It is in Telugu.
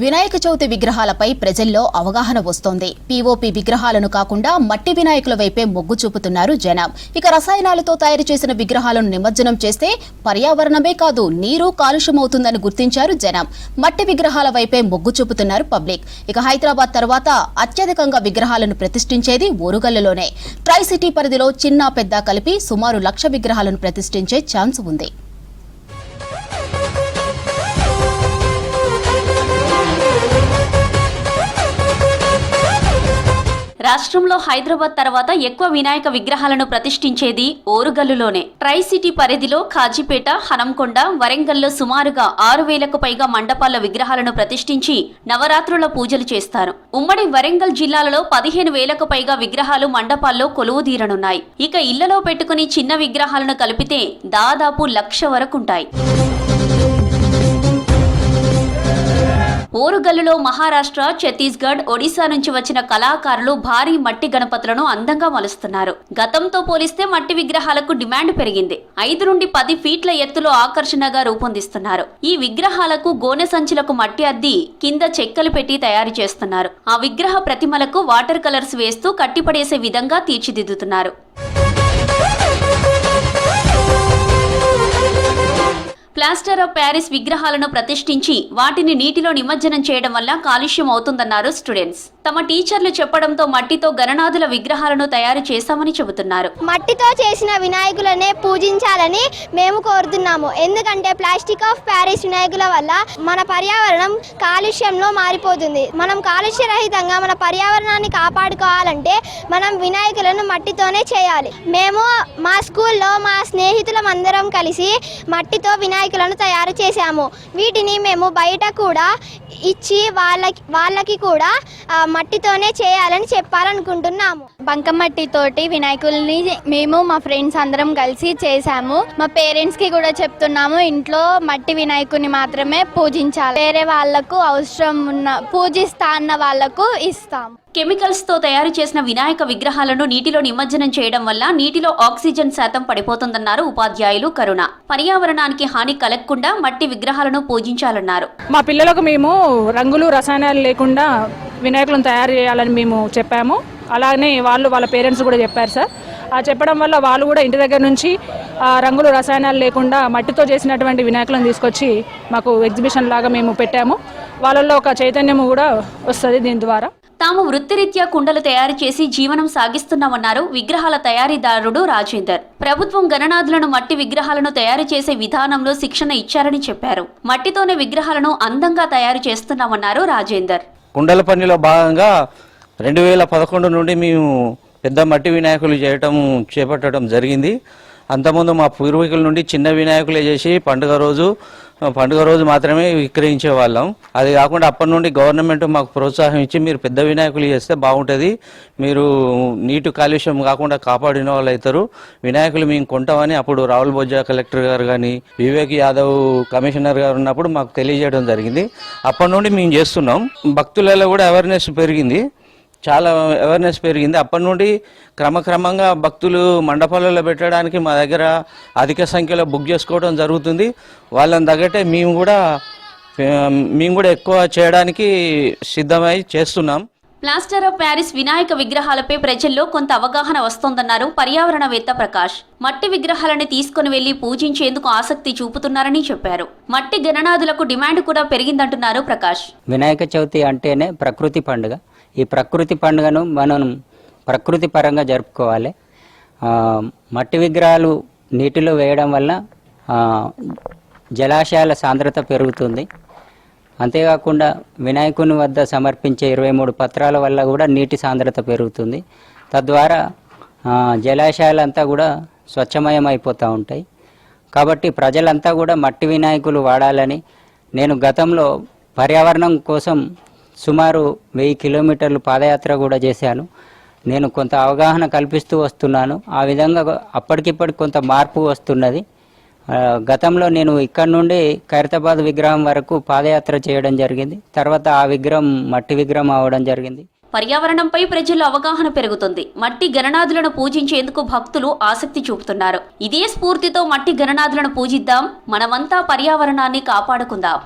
వినాయక చవితి విగ్రహాలపై ప్రజల్లో అవగాహన వస్తోంది. పీఓపీ విగ్రహాలను కాకుండా మట్టి వినాయకుల వైపే మొగ్గు చూపుతున్నారు జనం. ఇక రసాయనాలతో తయారు చేసిన విగ్రహాలను నిమజ్జనం చేస్తే పర్యావరణమే కాదు నీరు కాలుష్యమవుతుందని గుర్తించారు జనం. మట్టి విగ్రహాల వైపే మొగ్గు చూపుతున్నారు పబ్లిక్. ఇక హైదరాబాద్ తర్వాత అత్యధికంగా విగ్రహాలను ప్రతిష్ఠించేది ఓరుగల్లులోనే. ట్రై సిటీ పరిధిలో చిన్న పెద్ద కలిపి సుమారు 1,00,000 విగ్రహాలను ప్రతిష్ఠించే ఛాన్స్ ఉంది. రాష్ట్రంలో హైదరాబాద్ తర్వాత ఎక్కువ వినాయక విగ్రహాలను ప్రతిష్ఠించేది ఓరుగల్లులోనే. ట్రై సిటీ పరిధిలో కాజీపేట, హనంకొండ, వరంగల్లో సుమారుగా 6,000కు పైగా మండపాల విగ్రహాలను ప్రతిష్ఠించి నవరాత్రుల పూజలు చేస్తారు. ఉమ్మడి వరంగల్ జిల్లాలలో 15,000కు పైగా విగ్రహాలు మండపాల్లో కొలువుదీరనున్నాయి. ఇక ఇళ్లలో పెట్టుకుని చిన్న విగ్రహాలను కలిపితే దాదాపు 1,00,000 వరకుంటాయి. ఓరుగల్లులో మహారాష్ట్ర, ఛత్తీస్గఢ్, ఒడిశా నుంచి వచ్చిన కళాకారులు భారీ మట్టి గణపతులను అందంగా మలుస్తున్నారు. గతంతో పోలిస్తే మట్టి విగ్రహాలకు డిమాండ్ పెరిగింది. 5 నుండి 10 ఫీట్ల ఎత్తులో ఆకర్షణగా రూపొందిస్తున్నారు. ఈ విగ్రహాలకు గోనె సంచులకు మట్టి అద్ది కింద చెక్కలు పెట్టి తయారు చేస్తున్నారు. ఆ విగ్రహ ప్రతిమలకు వాటర్ కలర్స్ వేస్తూ కట్టిపడేసే విధంగా తీర్చిదిద్దుతున్నారు. ప్లాస్టర్ ఆఫ్ ప్యారిస్ విగ్రహాలను ప్రతిష్ఠించి వాటిని నీటిలో నిమజ్జనం చేయడం వల్ల కాలుష్యం అవుతుందన్నారు స్టూడెంట్స్. తమ టీచర్లు చెప్పడంతో మట్టితో గణనాథుల విగ్రహాలను తయారు చేశామని చెబుతున్నారు. మట్టితో చేసిన వినాయకులనే పూజించాలని మేము కోరుతున్నాము. ఎందుకంటే ప్లాస్టిక్ ఆఫ్ ప్యారిస్ వినాయకుల వల్ల మన పర్యావరణం కాలుష్యంలో మారిపోతుంది. మనం కాలుష్య రహితంగా మన పర్యావరణాన్ని కాపాడుకోవాలంటే మనం వినాయకులను మట్టితోనే చేయాలి. మేము మా స్కూల్లో మా స్నేహితులమందరం కలిసి మట్టితో వినాయకులను తయారు చేశాము. వీటిని మేము బయట కూడా ఇచ్చి వాళ్ళకి కూడా మట్టితోనే చేయాలని చెప్పాలనుకుంటున్నాము. బంకమట్టి తోటి వినాయకుల్ని మేము మా ఫ్రెండ్స్ అందరం కలిసి చేశాము. మా పేరెంట్స్ కి కూడా చెప్తున్నాము, ఇంట్లో మట్టి వినాయకుని మాత్రమే పూజించాలి. వేరే వాళ్లకు అవసరం ఉన్న పూజిస్తా అన్న వాళ్లకు ఇస్తాము. కెమికల్స్ తో తయారు చేసిన వినాయక విగ్రహాలను నీటిలో నిమజ్జనం చేయడం వల్ల నీటిలో ఆక్సిజన్ శాతం పడిపోతుందన్నారు ఉపాధ్యాయులు కరుణ. పర్యావరణానికి హాని కలగకుండా మట్టి విగ్రహాలను పూజించాలన్నారు. మా పిల్లలకు మేము రంగులు రసాయనాలు లేకుండా వినాయకులను తయారు చేయాలని మేము చెప్పాము. అలానే వాళ్ళ పేరెంట్స్ కూడా చెప్పారు సార్. ఆ చెప్పడం వల్ల వాళ్ళు కూడా ఇంటి దగ్గర నుంచి రంగులు రసాయనాలు లేకుండా మట్టితో చేసినటువంటి వినాయకులను తీసుకొచ్చి మాకు ఎగ్జిబిషన్ లాగా మేము పెట్టాము. వాళ్ళల్లో ఒక చైతన్యం కూడా వస్తుంది దీని ద్వారా. తాము వృత్తిరీత్యా కుండలు తయారు చేసి జీవనం సాగిస్తున్నామన్నారు విగ్రహాల తయారీదారుడు రాజేందర్. ప్రభుత్వం గణనాథులను మట్టి విగ్రహాలను తయారు చేసే విధానంలో శిక్షణ ఇచ్చారని చెప్పారు. మట్టితోనే విగ్రహాలను అందంగా తయారు చేస్తున్నామన్నారు రాజేందర్. కుండల పనిలో భాగంగా 2011 నుండి మేము పెద్ద మట్టి వినాయకులు చేపట్టడం జరిగింది. అంతకుముందు మా పూర్వీకుల నుండి చిన్న వినాయకులే చేసి పండుగ రోజు మాత్రమే విక్రయించే వాళ్ళం. అది కాకుండా అప్పటి నుండి గవర్నమెంట్ మాకు ప్రోత్సాహం ఇచ్చి మీరు పెద్ద వినాయకులు చేస్తే బాగుంటుంది, మీరు నీటి కాలుష్యం కాకుండా కాపాడిన వాళ్ళు అవుతారు, వినాయకులు మేము కొంటామని అప్పుడు రావుల్ బొజ్జా కలెక్టర్ గారు కానీ వివేక్ యాదవ్ కమిషనర్ గారు ఉన్నప్పుడు మాకు తెలియజేయడం జరిగింది. అప్పటి నుండి మేము చేస్తున్నాం. భక్తులలో కూడా అవేర్నెస్ పెరిగింది, చాలా అవేర్నెస్ పెరిగింది. అప్పటి నుండి క్రమక్రమంగా భక్తులు మండపాలలో పెట్టడానికి మా దగ్గర అధిక సంఖ్యలో బుక్ చేసుకోవడం జరుగుతుంది. వాళ్ళని తగ్గట్టే మేము కూడా ఎక్కువ చేయడానికి సిద్ధమై చేస్తున్నాం. ప్లాస్టర్ ఆఫ్ ప్యారిస్ వినాయక విగ్రహాలపై ప్రజల్లో కొంత అవగాహన వస్తోందన్నారు పర్యావరణవేత్త ప్రకాష్. మట్టి విగ్రహాలను తీసుకుని వెళ్లి పూజించేందుకు ఆసక్తి చూపుతున్నారని చెప్పారు. మట్టి గణనాథులకు డిమాండ్ కూడా పెరిగిందంటున్నారు ప్రకాష్. వినాయక చవితి అంటేనే ప్రకృతి పండుగ. ఈ ప్రకృతి పండుగను మనం ప్రకృతి పరంగా జరుపుకోవాలి. మట్టి విగ్రహాలు నీటిలో వేయడం వల్ల జలాశయాల సాంద్రత పెరుగుతుంది. అంతేకాకుండా వినాయకుని వద్ద సమర్పించే 23 పత్రాల వల్ల కూడా నీటి సాంద్రత పెరుగుతుంది. తద్వారా జలాశయాలంతా కూడా స్వచ్ఛమయం అయిపోతూ ఉంటాయి. కాబట్టి ప్రజలంతా కూడా మట్టి వినాయకులు వాడాలని నేను గతంలో పర్యావరణం కోసం సుమారు 1000 కిలోమీటర్లు పాదయాత్ర కూడా చేశాను. నేను కొంత అవగాహన కల్పిస్తూ వస్తున్నాను. ఆ విధంగా అప్పటికిప్పటికి కొంత మార్పు వస్తున్నది. గతంలో నేను ఇక్కడ నుండి ఖైరతాబాద్ విగ్రహం వరకు పాదయాత్ర చేయడం జరిగింది. తర్వాత ఆ విగ్రహం మట్టి విగ్రహం అవడం జరిగింది. పర్యావరణంపై ప్రజల్లో అవగాహన పెరుగుతుంది. మట్టి గణనాథులను పూజించేందుకు భక్తులు ఆసక్తి చూపుతున్నారు. ఇదే స్ఫూర్తితో మట్టి గణనాథులను పూజిద్దాం, మనమంతా పర్యావరణాన్ని కాపాడుకుందాం.